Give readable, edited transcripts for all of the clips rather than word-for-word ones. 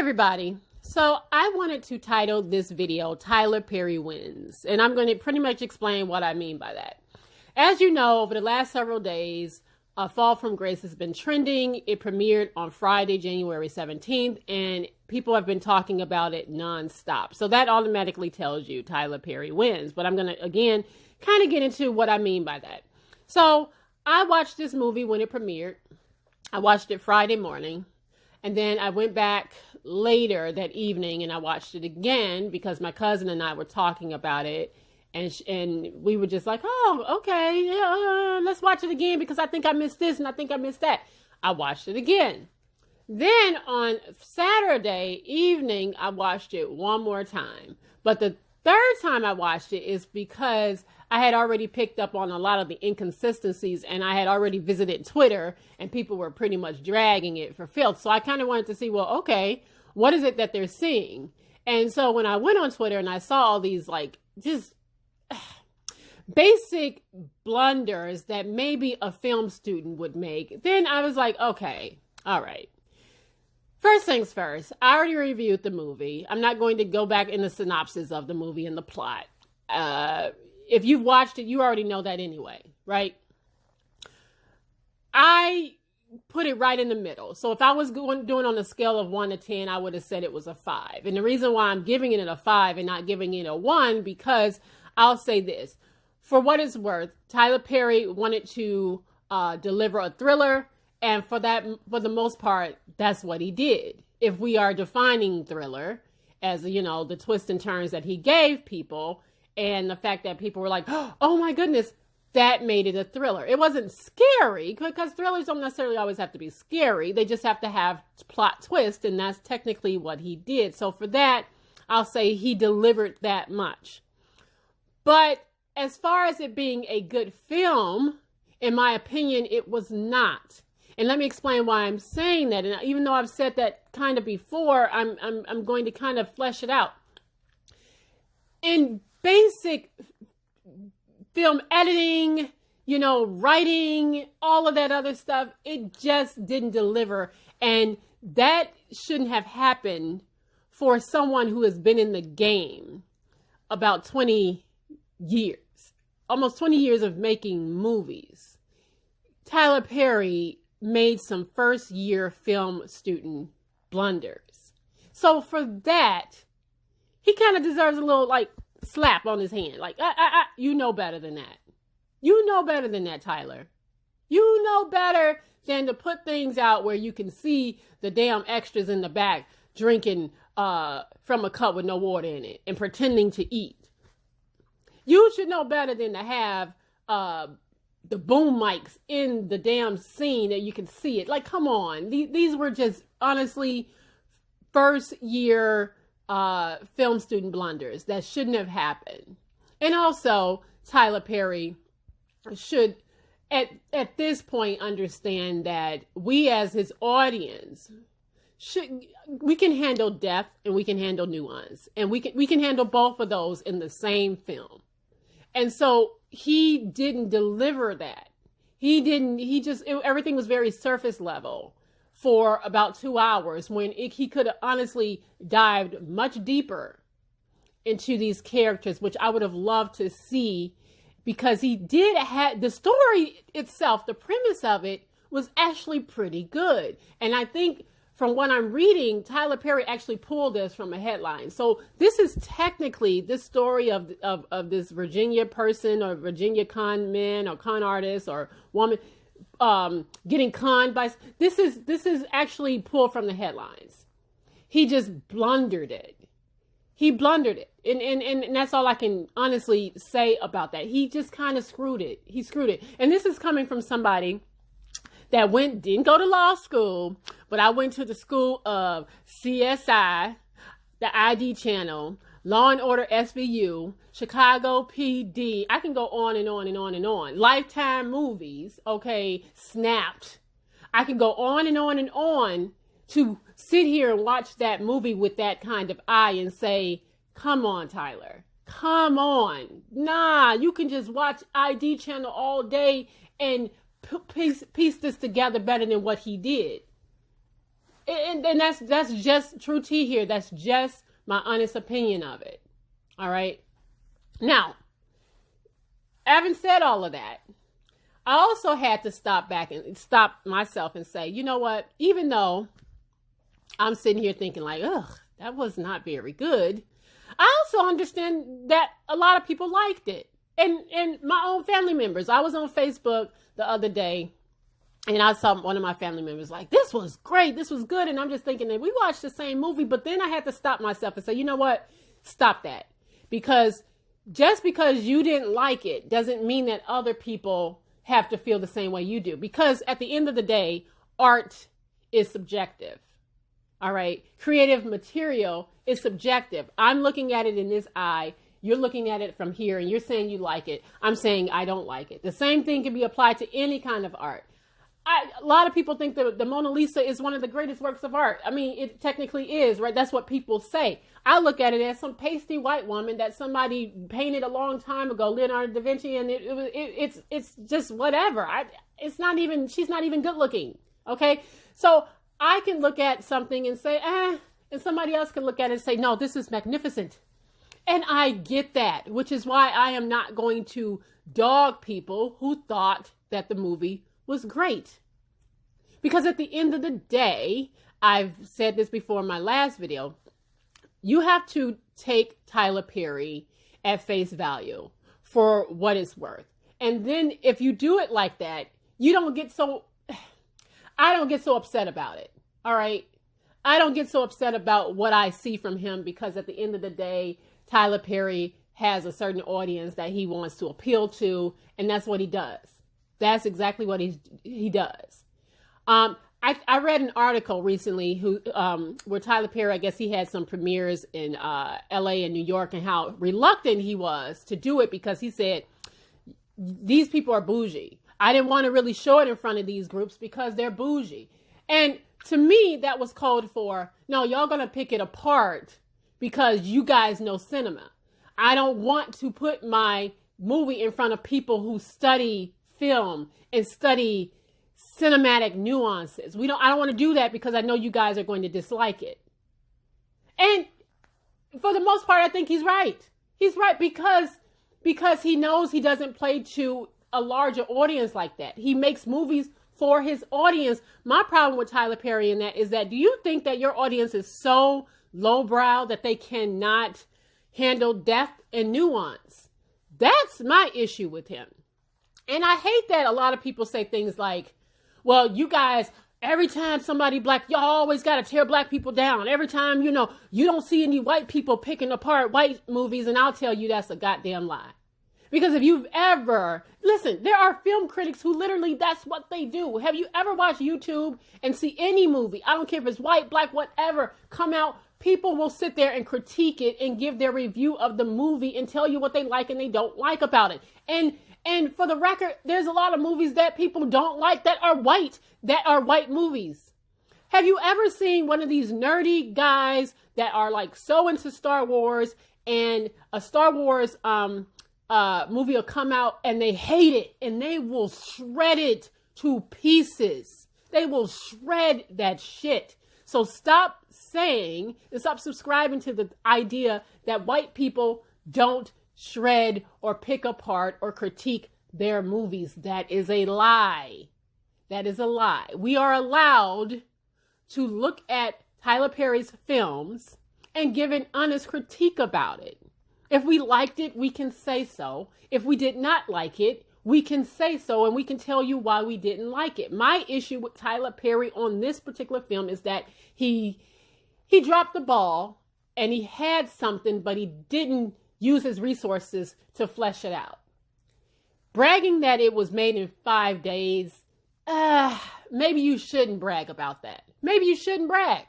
everybody. So I wanted to title this video, Tyler Perry Wins. And I'm going to pretty much explain what I mean by that. As you know, over the last several days, Fall from Grace has been trending. It premiered on Friday, January 17th, and people have been talking about it nonstop. So that automatically tells you Tyler Perry wins. But I'm going to, again, kind of get into what I mean by that. So I watched this movie when it premiered. I watched it Friday morning. And then I went back later that evening and I watched it again because my cousin and I were talking about it. And we were just like, oh, okay, yeah, let's watch it again because I think I missed this and I think I missed that. I watched it again. Then on Saturday evening, I watched it one more time. But the third time I watched it is because I had already picked up on a lot of the inconsistencies and I had already visited Twitter and people were pretty much dragging it for filth. So I kind of wanted to see, well, okay, what is it that they're seeing? And so when I went on Twitter and I saw all these like just basic blunders that maybe a film student would make, then I was like, okay, all right. First things first, I already reviewed the movie. I'm not going to go back in the synopsis of the movie and the plot. If you've watched it, you already know that anyway, right? I put it right in the middle. So if I was doing on a scale of 1 to 10, I would have said it was a 5. And the reason why I'm giving it a 5 and not giving it a 1, because I'll say this. For what it's worth, Tyler Perry wanted to deliver a thriller. And for the most part, that's what he did. If we are defining thriller as, you know, the twists and turns that he gave people and the fact that people were like, oh my goodness, that made it a thriller. It wasn't scary because thrillers don't necessarily always have to be scary. They just have to have plot twist. And that's technically what he did. So for that, I'll say he delivered that much. But as far as it being a good film, in my opinion, it was not. And let me explain why I'm saying that. And even though I've said that kind of before, I'm going to kind of flesh it out. In basic film editing, you know, writing, all of that other stuff, it just didn't deliver. And that shouldn't have happened for someone who has been in the game about 20 years. Almost 20 years of making movies. Tyler Perry made some first-year film student blunders. So for that, he kind of deserves a little, like, slap on his hand. Like, you know better than that. You know better than that, Tyler. You know better than to put things out where you can see the damn extras in the back drinking from a cup with no water in it and pretending to eat. You should know better than to have the boom mics in the damn scene that you can see it. Like, come on. These were just, honestly, first-year film student blunders that shouldn't have happened. And also, Tyler Perry should, at this point, understand that we as his audience we can handle depth and we can handle nuance. And we can handle both of those in the same film. And so he didn't deliver that. Everything was very surface level for about 2 hours when he could have honestly dived much deeper into these characters, which I would have loved to see because he did have the story itself, the premise of it was actually pretty good. And I think from what I'm reading, Tyler Perry actually pulled this from a headline. So this is technically this story of this Virginia person or Virginia con man or con artist or woman getting conned by. This is actually pulled from the headlines. He just blundered it. He blundered it. And that's all I can honestly say about that. He just kind of screwed it. He screwed it. And this is coming from somebody that didn't go to law school, but I went to the school of CSI, the ID channel, Law and Order SVU, Chicago PD. I can go on and on and on and on. Lifetime movies, okay, Snapped. I can go on and on and on to sit here and watch that movie with that kind of eye and say, come on, Tyler, come on. Nah, you can just watch ID channel all day and piece this together better than what he did. And that's just true tea here. That's just my honest opinion of it. All right. Now, having said all of that, I also had to stop back and stop myself and say, you know what? Even though I'm sitting here thinking like, ugh, that was not very good, I also understand that a lot of people liked it. And my own family members. I was on Facebook the other day, and I saw one of my family members like, this was great, this was good. And I'm just thinking that we watched the same movie, but then I had to stop myself and say, you know what? Stop that. Because just because you didn't like it doesn't mean that other people have to feel the same way you do. Because at the end of the day, art is subjective. All right. Creative material is subjective. I'm looking at it in this eye. You're looking at it from here and you're saying you like it. I'm saying I don't like it. The same thing can be applied to any kind of art. A lot of people think that the Mona Lisa is one of the greatest works of art. I mean, it technically is, right? That's what people say. I look at it as some pasty white woman that somebody painted a long time ago, Leonardo da Vinci, and it's just whatever. She's not even good looking. Okay, so I can look at something and say, and somebody else can look at it and say, no, this is magnificent. And I get that, which is why I am not going to dog people who thought that the movie was great. Because at the end of the day, I've said this before in my last video, you have to take Tyler Perry at face value for what it's worth. And then if you do it like that, I don't get so upset about it. All right. I don't get so upset about what I see from him, because at the end of the day, Tyler Perry has a certain audience that he wants to appeal to, and that's what he does. That's exactly what he does. I read an article recently where Tyler Perry, I guess he had some premieres in LA and New York, and how reluctant he was to do it because he said, these people are bougie. I didn't want to really show it in front of these groups because they're bougie. And to me, that was code for, no, y'all going to pick it apart because you guys know cinema. I don't want to put my movie in front of people who study film and study cinematic nuances. I don't want to do that because I know you guys are going to dislike it. And for the most part, I think he's right. He's right because he knows he doesn't play to a larger audience like that. He makes movies for his audience. My problem with Tyler Perry in that is that, do you think that your audience is so lowbrow that they cannot handle depth and nuance? That's my issue with him. And I hate that a lot of people say things like, well, you guys, every time somebody black, y'all always got to tear black people down. Every time, you don't see any white people picking apart white movies. And I'll tell you that's a goddamn lie. Because if you've ever, listen, there are film critics who literally, that's what they do. Have you ever watched YouTube and see any movie, I don't care if it's white, black, whatever, come out, people will sit there and critique it and give their review of the movie and tell you what they like and they don't like about it. And for the record, there's a lot of movies that people don't like that are white movies. Have you ever seen one of these nerdy guys that are like so into Star Wars, and a Star Wars movie will come out and they hate it and they will shred it to pieces. They will shred that shit. So stop saying and stop subscribing to the idea that white people don't shred or pick apart or critique their movies. That is a lie. That is a lie. We are allowed to look at Tyler Perry's films and give an honest critique about it. If we liked it, we can say so. If we did not like it, we can say so, and we can tell you why we didn't like it. My issue with Tyler Perry on this particular film is that he dropped the ball and he had something, but he didn't use his resources to flesh it out. Bragging that it was made in 5 days, maybe you shouldn't brag about that. Maybe you shouldn't brag.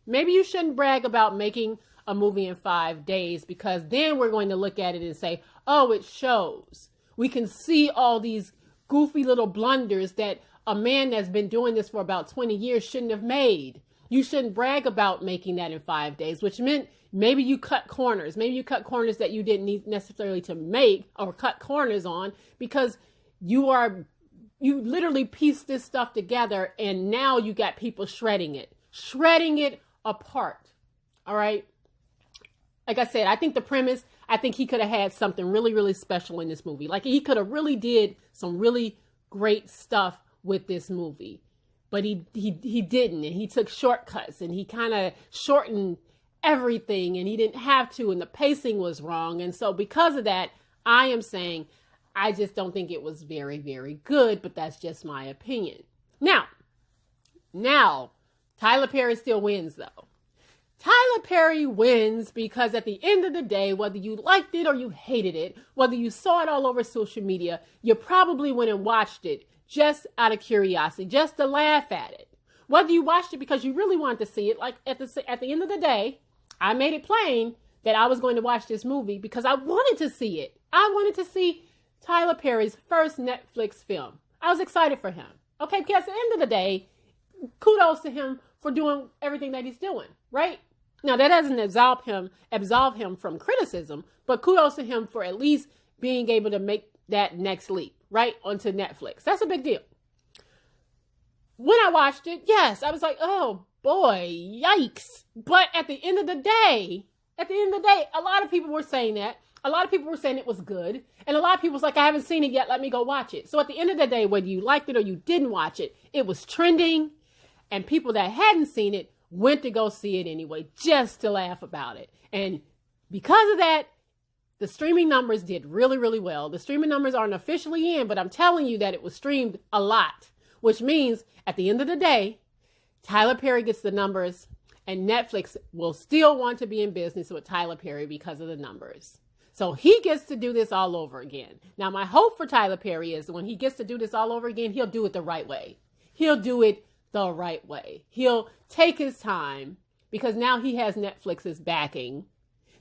Maybe you shouldn't brag about making a movie in 5 days, because then we're going to look at it and say, oh, it shows. We can see all these goofy little blunders that a man that's been doing this for about 20 years shouldn't have made. You shouldn't brag about making that in 5 days, which meant maybe you cut corners. Maybe you cut corners that you didn't need necessarily to make or cut corners on, because you literally pieced this stuff together and now you got people shredding it. shredding it apart. All right. Like I said, I think the premise, I think he could have had something really, really special in this movie. Like he could have really did some really great stuff with this movie. But he didn't, and he took shortcuts, and he kind of shortened everything, and he didn't have to, and the pacing was wrong. And so because of that, I am saying I just don't think it was very, very good, but that's just my opinion. Now, Tyler Perry still wins, though. Tyler Perry wins because at the end of the day, whether you liked it or you hated it, whether you saw it all over social media, you probably went and watched it just out of curiosity, just to laugh at it. Whether you watched it because you really wanted to see it, like at the end of the day, I made it plain that I was going to watch this movie because I wanted to see it. I wanted to see Tyler Perry's first Netflix film. I was excited for him. Okay, because at the end of the day, kudos to him for doing everything that he's doing, right? Now, that doesn't absolve him from criticism, but kudos to him for at least being able to make that next leap, right, onto Netflix. That's a big deal. When I watched it, yes, I was like, oh boy, yikes. But at the end of the day, a lot of people were saying that. A lot of people were saying it was good. And a lot of people was like, I haven't seen it yet. Let me go watch it. So at the end of the day, whether you liked it or you didn't watch it, it was trending. And people that hadn't seen it went to go see it anyway, just to laugh about it. And because of that, the streaming numbers did really, really well. The streaming numbers aren't officially in, but I'm telling you that it was streamed a lot, which means at the end of the day, Tyler Perry gets the numbers and Netflix will still want to be in business with Tyler Perry because of the numbers. So he gets to do this all over again. Now, my hope for Tyler Perry is when he gets to do this all over again, he'll do it the right way. He'll do it the right way. He'll take his time because now he has Netflix's backing.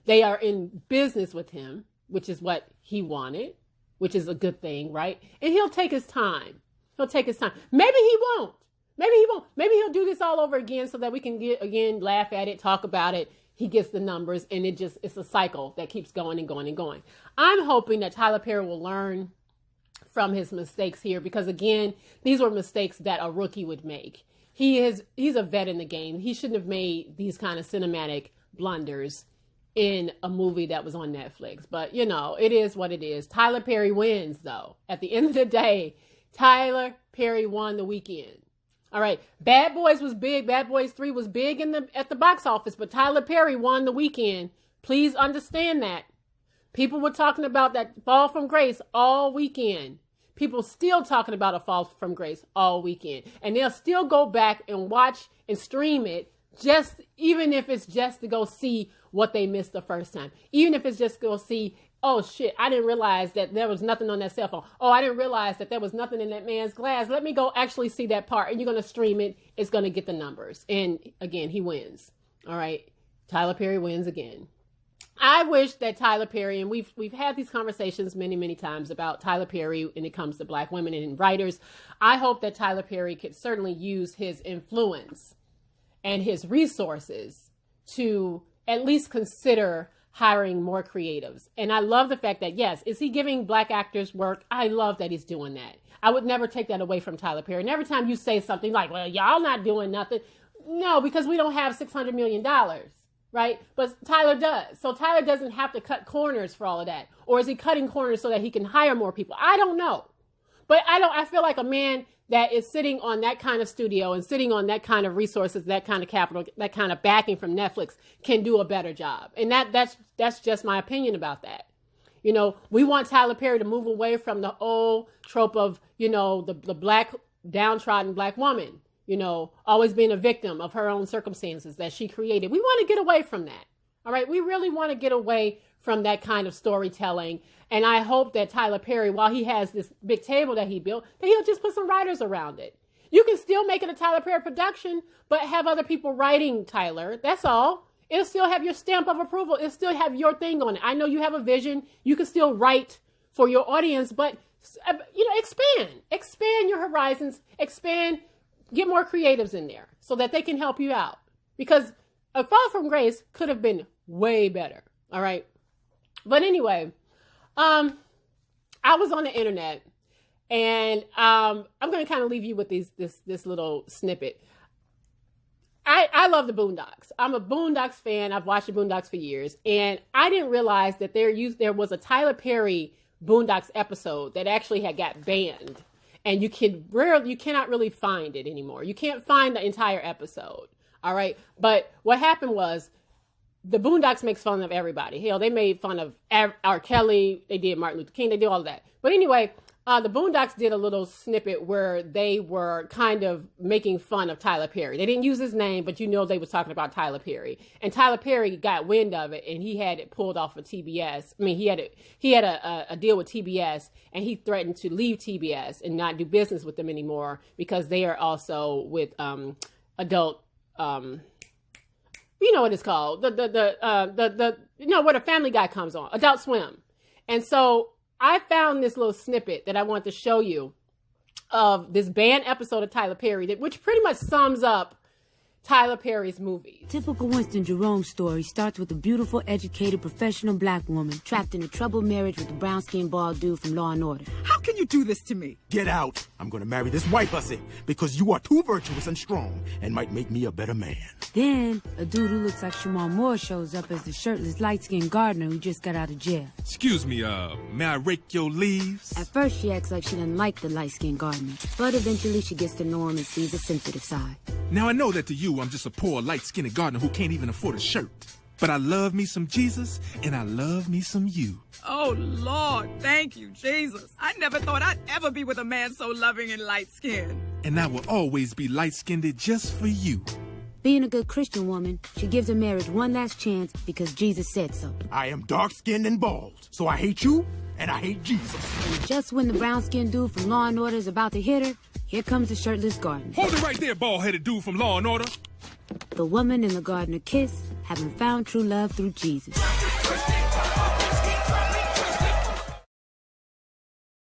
They are in business with him, which is what he wanted, which is a good thing, right? And he'll take his time. He'll take his time. Maybe he won't. Maybe he'll do this all over again so that we can laugh at it, talk about it. He gets the numbers and it's a cycle that keeps going and going and going. I'm hoping that Tyler Perry will learn from his mistakes here because again, these were mistakes that a rookie would make. He's a vet in the game. He shouldn't have made these kind of cinematic blunders in a movie that was on Netflix. But, it is what it is. Tyler Perry wins, though. At the end of the day, Tyler Perry won the weekend. All right. Bad Boys was big. Bad Boys 3 was big at the box office, but Tyler Perry won the weekend. Please understand that. People were talking about that Fall from Grace all weekend. People still talking about A Fall from Grace all weekend. And they'll still go back and watch and stream it even if it's just to go see what they missed the first time. Even if it's just go see, oh shit, I didn't realize that there was nothing on that cell phone. Oh, I didn't realize that there was nothing in that man's glass. Let me go actually see that part. And you're going to stream it. It's going to get the numbers. And again, he wins. All right. Tyler Perry wins again. I wish that Tyler Perry, and we've had these conversations many, many times about Tyler Perry when it comes to Black women and writers. I hope that Tyler Perry could certainly use his influence and his resources to at least consider hiring more creatives. And I love the fact that, yes, is he giving Black actors work? I love that he's doing that. I would never take that away from Tyler Perry. And every time you say something like, well, y'all not doing nothing. No, because we don't have $600 million, right? But Tyler does. So Tyler doesn't have to cut corners for all of that. Or is he cutting corners so that he can hire more people? I don't know. But I feel like a man that is sitting on that kind of studio and sitting on that kind of resources, that kind of capital, that kind of backing from Netflix can do a better job. And that's just my opinion about that. We want Tyler Perry to move away from the old trope of, the Black, downtrodden Black woman, always being a victim of her own circumstances that she created. We want to get away from that. All right. We really want to get away from that kind of storytelling. And I hope that Tyler Perry, while he has this big table that he built, that he'll just put some writers around it. You can still make it a Tyler Perry production, but have other people writing Tyler. That's all. It'll still have your stamp of approval. It'll still have your thing on it. I know you have a vision. You can still write for your audience, but, expand your horizons, get more creatives in there so that they can help you out. Because A Fall from Grace could have been way better. All right. But anyway, I was on the internet and I'm going to kind of leave you with this little snippet. I love the Boondocks. I'm a Boondocks fan. I've watched the Boondocks for years. And I didn't realize that there was a Tyler Perry Boondocks episode that actually had got banned. And you cannot really find it anymore. You can't find the entire episode. All right. But what happened was the Boondocks makes fun of everybody. Hell, they made fun of R. Kelly. They did Martin Luther King. They did all of that. But anyway, the Boondocks did a little snippet where they were kind of making fun of Tyler Perry. They didn't use his name, but they was talking about Tyler Perry. And Tyler Perry got wind of it, and he had it pulled off of TBS. I mean, he had a deal with TBS, and he threatened to leave TBS and not do business with them anymore because they are also with adult. You know what it's called? Where the Family Guy comes on, Adult Swim, and so. I found this little snippet that I want to show you of this banned episode of Tyler Perry, which pretty much sums up Tyler Perry's movies. Typical Winston Jerome story starts with a beautiful, educated, professional black woman trapped in a troubled marriage with a brown-skinned bald dude from Law & Order. How can you do this to me? Get out. I'm going to marry this white hussy because you are too virtuous and strong and might make me a better man. Then, a dude who looks like Shamar Moore shows up as the shirtless, light-skinned gardener who just got out of jail. Excuse me, may I rake your leaves? At first, she acts like she doesn't like the light-skinned gardener, but eventually she gets to know him and sees a sensitive side. Now, I know that to you, I'm just a poor, light-skinned gardener who can't even afford a shirt. But I love me some Jesus, and I love me some you. Oh, Lord, thank you, Jesus. I never thought I'd ever be with a man so loving and light-skinned. And I will always be light-skinned just for you. Being a good Christian woman, she gives her marriage one last chance because Jesus said so. I am dark-skinned and bald, so I hate you, and I hate Jesus. And just when the brown-skinned dude from Law & Order is about to hit her, here comes the shirtless gardener. Hold it right there, bald-headed dude from Law & Order. The woman and the gardener kiss, having found true love through Jesus.